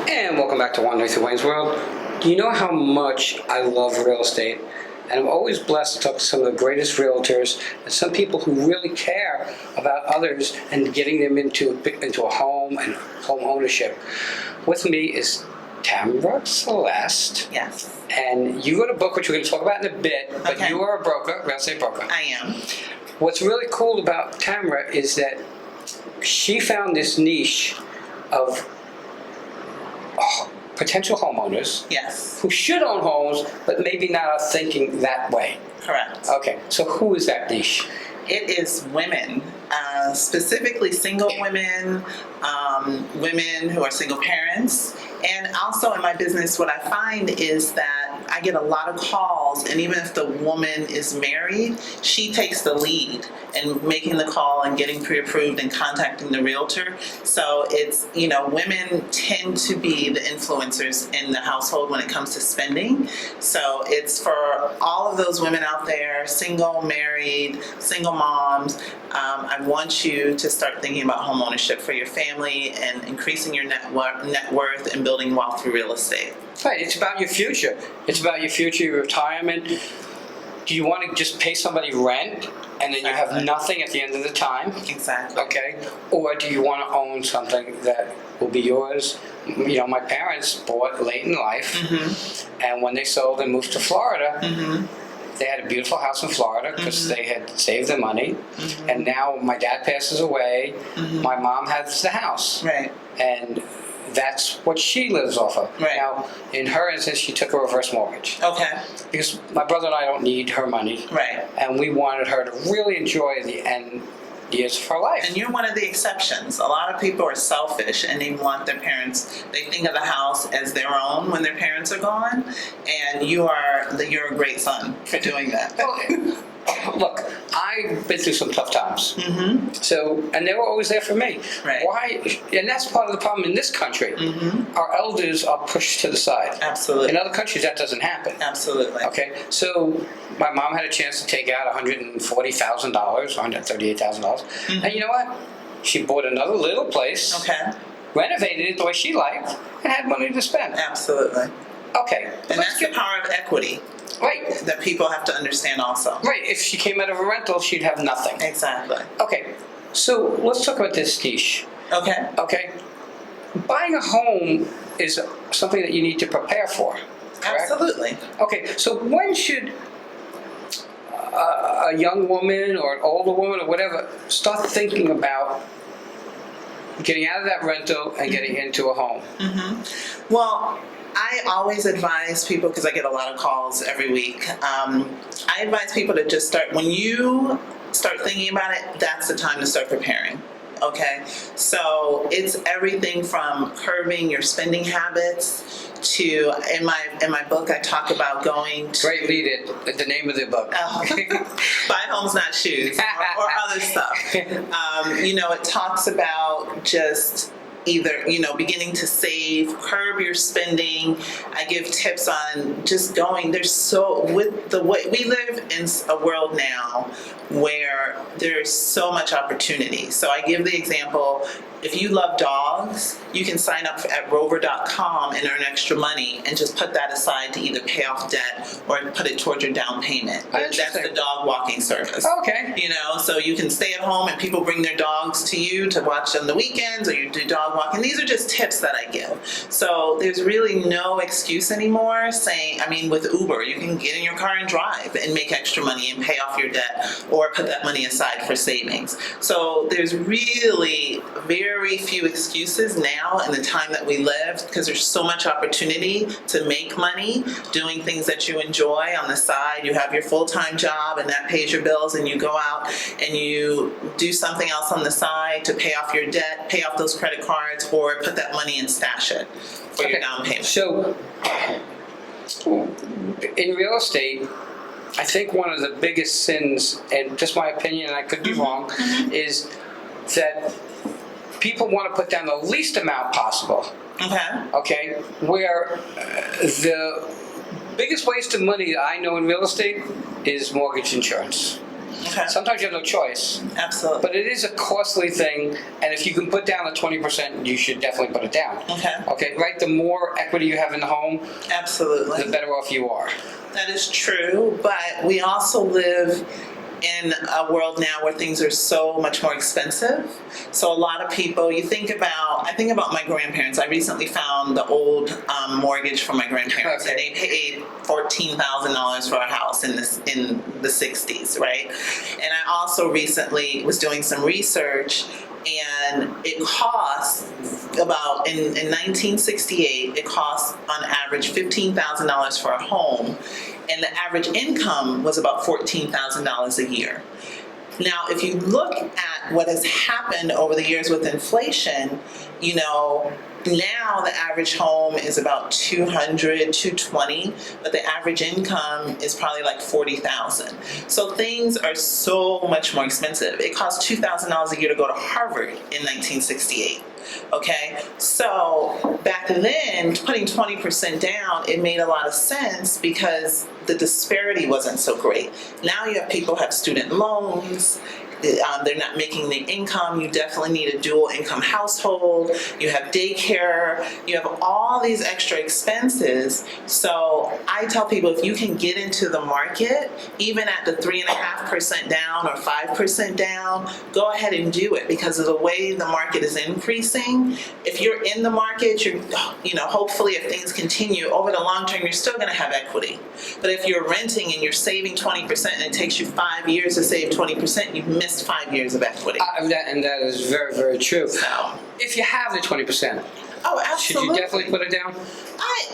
And welcome back to Wandering Through Wayne's World. Do you know how much I love real estate? And I'm always blessed to talk to some of the greatest realtors and some people who really care about others and getting them into a home and home ownership. With me is Tamara Celeste. Yes. And you wrote a book, which we're going to talk about in a bit, but Okay. you are a broker, real estate broker. I am. What's really cool about Tamara is that she found this niche of potential homeowners Yes. who should own homes, but maybe not are thinking that way. Correct. Okay, so who is that niche? It is women, specifically single women, women who are single parents. And also in my business, what I find is that I get a lot of calls, and even if the woman is married, she takes the lead in making the call and getting pre-approved and contacting the realtor. So it's, women tend to be the influencers in the household when it comes to spending. So it's for all of those women out there, single, married, single moms. I want you to start thinking about home ownership for your family and increasing your net worth and building wealth through real estate. Right, it's about your future. It's about your future, your retirement. Do you want to just pay somebody rent and then you have nothing at the end of the time? Exactly. Okay, or do you want to own something that will be yours? My parents bought late in life, and when they sold and moved to Florida, they had a beautiful house in Florida because they had saved their money. And now my dad passes away, my mom has the house. Right. And that's what she lives off of. Right. Now, in her instance, she took a reverse mortgage. Okay. Because my brother and I don't need her money. Right. And we wanted her to really enjoy the end years of her life. And you're one of the exceptions. A lot of people are selfish and they want their parents, they think of the house as their own when their parents are gone. And you're a great son for doing that. Look, I've been through some tough times. So, and they were always there for me. Right. Why? And that's part of the problem in this country. Our elders are pushed to the side. Absolutely. In other countries, that doesn't happen. Absolutely. Okay, so my mom had a chance to take out $140,000, $138,000. And you know what? She bought another little place, Okay. renovated it the way she liked, and had money to spend. Absolutely. Okay. And that's the power of equity. Right. That people have to understand also. Right. If she came out of a rental, she'd have nothing. Exactly. Okay. So let's talk about this niche. Okay. Okay. Buying a home is something that you need to prepare for. Correct? Absolutely. Okay. So when should a young woman or an older woman or whatever start thinking about getting out of that rental and getting into a home? Well, I always advise people, because I get a lot of calls every week, I advise people to just start, when you start thinking about it, that's the time to start preparing. Okay, so it's everything from curbing your spending habits to, in my book, I talk about going to... Great lead it, the name of the book. Buy homes, not shoes, or other stuff. It talks about just either, beginning to save, curb your spending. I give tips on just going. With the way we live in a world now where there's so much opportunity. So I give the example, if you love dogs, you can sign up at rover.com and earn extra money and just put that aside to either pay off debt or put it towards your down payment. That's the dog walking service. Okay. So you can stay at home and people bring their dogs to you to watch on the weekends, or you do dog walking. These are just tips that I give. So there's really no excuse anymore saying, with Uber, you can get in your car and drive and make extra money and pay off your debt or put that money aside for savings. So there's really very few excuses now in the time that we live, because there's so much opportunity to make money doing things that you enjoy on the side. You have your full-time job and that pays your bills, and you go out and you do something else on the side to pay off your debt, pay off those credit cards, or put that money and stash it for your down payment. So in real estate, I think one of the biggest sins, and just my opinion, and I could be wrong, is that people want to put down the least amount possible. Okay? Where the biggest waste of money that I know in real estate is mortgage insurance. Okay. Sometimes you have no choice. Absolutely. But it is a costly thing, and if you can put down the 20%, you should definitely put it down. Okay. Okay, right? The more equity you have in the home, Absolutely. the better off you are. That is true, but we also live in a world now where things are so much more expensive. So a lot of people, I think about my grandparents. I recently found the old mortgage from my grandparents, Okay. and they paid $14,000 for a house in the 60s, right? And I also recently was doing some research, and it costs about, in 1968, it cost on average $15,000 for a home, and the average income was about $14,000 a year. Now, if you look at what has happened over the years with inflation, now the average home is about $200, $220, but the average income is probably like $40,000. So things are so much more expensive. It cost $2,000 a year to go to Harvard in 1968. Okay, so back then, putting 20% down, it made a lot of sense because the disparity wasn't so great. Now you have people who have student loans. They're not making the income. You definitely need a dual income household. You have daycare. You have all these extra expenses. So I tell people, if you can get into the market, even at the 3.5% down or 5% down, go ahead and do it, because of the way the market is increasing. If you're in the market, hopefully if things continue over the long term, you're still going to have equity. But if you're renting and you're saving 20% and it takes you 5 years to save 20%, you've missed 5 years of equity. And that is very, very true. So, if you have the 20%, oh, absolutely. should you definitely put it down?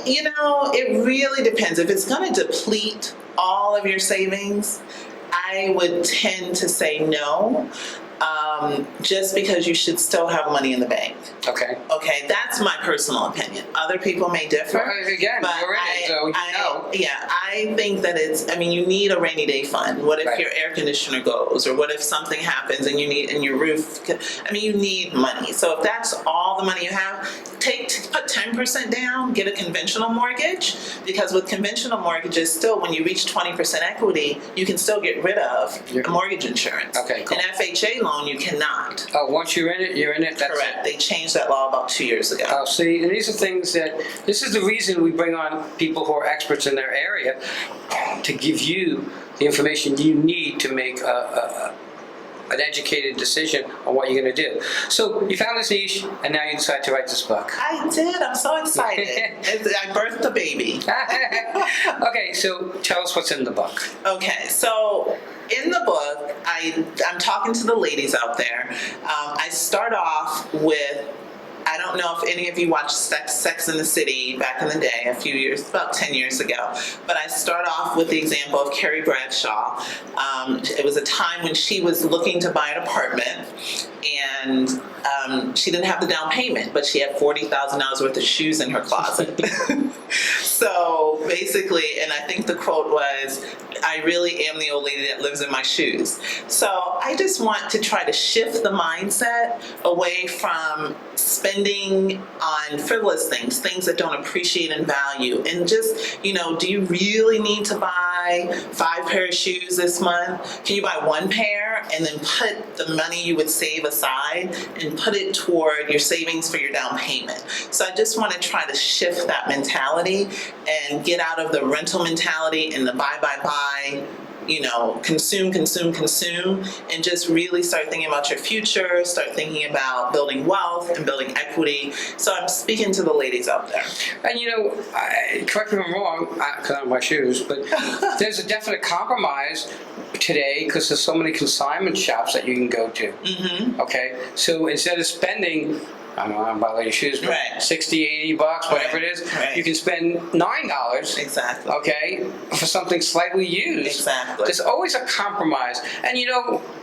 It really depends. If it's going to deplete all of your savings, I would tend to say no. Just because you should still have money in the bank. Okay. Okay, that's my personal opinion. Other people may differ. Well, again, but you're in it, so you know. Yeah, I think that you need a rainy day fund. What if your air conditioner goes, or what if something happens and your roof? You need money. So if that's all the money you have, put 10% down, get a conventional mortgage, because with conventional mortgages, still when you reach 20% equity, you can still get rid of mortgage insurance. Okay, cool. An FHA loan, you cannot. Oh, once you're in it, you're in it. That's correct. They changed that law about 2 years ago. Oh, see, and these are things this is the reason we bring on people who are experts in their area to give you the information you need to make an educated decision on what you're going to do. So you found this niche, and now you decide to write this book. I did. I'm so excited. I birthed a baby. Okay, so tell us what's in the book. Okay, so in the book, I'm talking to the ladies out there. I start off with, I don't know if any of you watched Sex and the City back in the day, about 10 years ago. But I start off with the example of Carrie Bradshaw. It was a time when she was looking to buy an apartment, and she didn't have the down payment, but she had $40,000 worth of shoes in her closet. So basically, and I think the quote was, "I really am the old lady that lives in my shoes." So I just want to try to shift the mindset away from spending on frivolous things that don't appreciate in value, and just, do you really need to buy 5 pairs of shoes this month? Can you buy 1 pair and then put the money you would save aside and put it toward your savings for your down payment? So I just want to try to shift that mentality and get out of the rental mentality and the buy, consume, and just really start thinking about your future, start thinking about building wealth and building equity. So I'm speaking to the ladies out there. And correct me if I'm wrong, because I don't buy shoes, but there's a definite compromise today because there's so many consignment shops that you can go to. Mm-hmm. Okay, so instead of spending, I don't know, I don't buy a lot of shoes, but right. $60, $80, whatever it is, you can spend $9. Exactly. Okay, for something slightly used. Exactly. There's always a compromise. And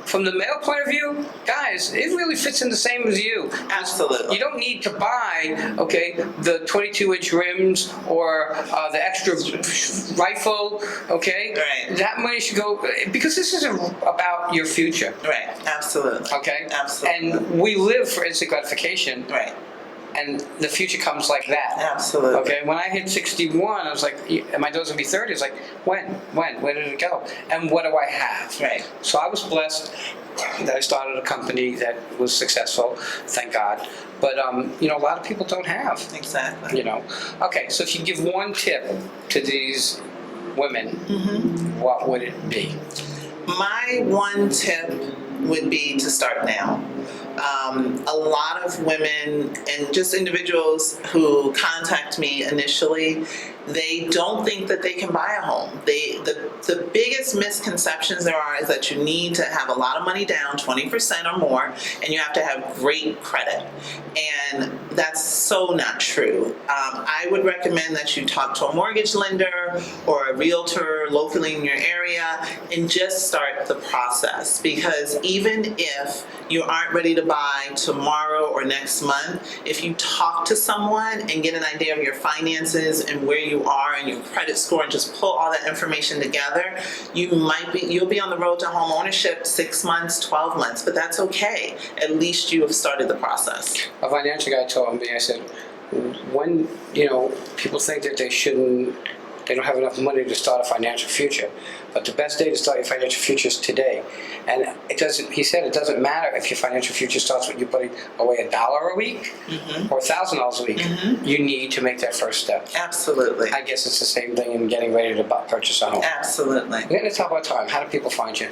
from the male point of view, guys, it really fits in the same as you. Absolutely. You don't need to buy, the 22-inch rims or the extra rifle, okay? Right. That money should go, because this is about your future. Right, absolutely. Okay? Absolutely. And we live for instant gratification. Right. and the future comes like that. Absolutely. Okay, when I hit 61, I was like, and my daughter's gonna be 30. It's like, when, where did it go? And what do I have? Right. So I was blessed that I started a company that was successful, thank God. But you know, a lot of people don't have. Exactly. You know. Okay, so if you give one tip to these women, what would it be? My one tip would be to start now. A lot of women and just individuals who contact me initially, they don't think that they can buy a home. The biggest misconceptions there are is that you need to have a lot of money down, 20% or more, and you have to have great credit. And that's so not true. I would recommend that you talk to a mortgage lender or a realtor locally in your area and just start the process, because even if you aren't ready to buy tomorrow or next month, if you talk to someone and get an idea of your finances and where you are and your credit score and just pull all that information together, you'll be on the road to home ownership 6 months, 12 months, but that's okay. At least you have started the process. A financial guy told me, I said, when, you know, people think that they don't have enough money to start a financial future, but the best day to start your financial future is today. And he said it doesn't matter if your financial future starts with you putting away $1 a week or $1,000 a week. You need to make that first step. Absolutely. I guess it's the same thing in getting ready to purchase a home. Absolutely. We're going to talk about time. How do people find you?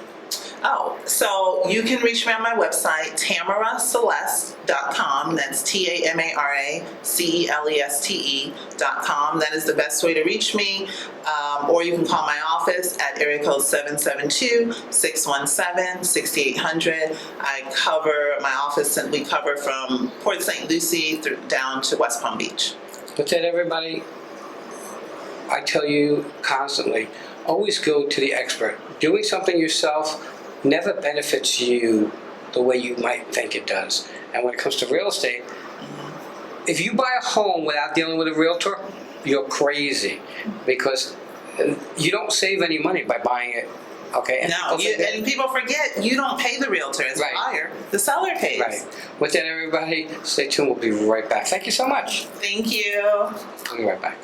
Oh, so you can reach me on my website, tamaraceleste.com. That's TamaraCeleste.com. That is the best way to reach me. Or you can call my office at area code 772-617-6800. We cover from Port St. Lucie down to West Palm Beach. But then everybody, I tell you constantly, always go to the expert. Doing something yourself never benefits you the way you might think it does. And when it comes to real estate, if you buy a home without dealing with a realtor, you're crazy, because you don't save any money by buying it. Okay. And and people forget you don't pay the realtor as a buyer. The seller pays. Right. With that, everybody, stay tuned. We'll be right back. Thank you so much. Thank you. We'll be right back.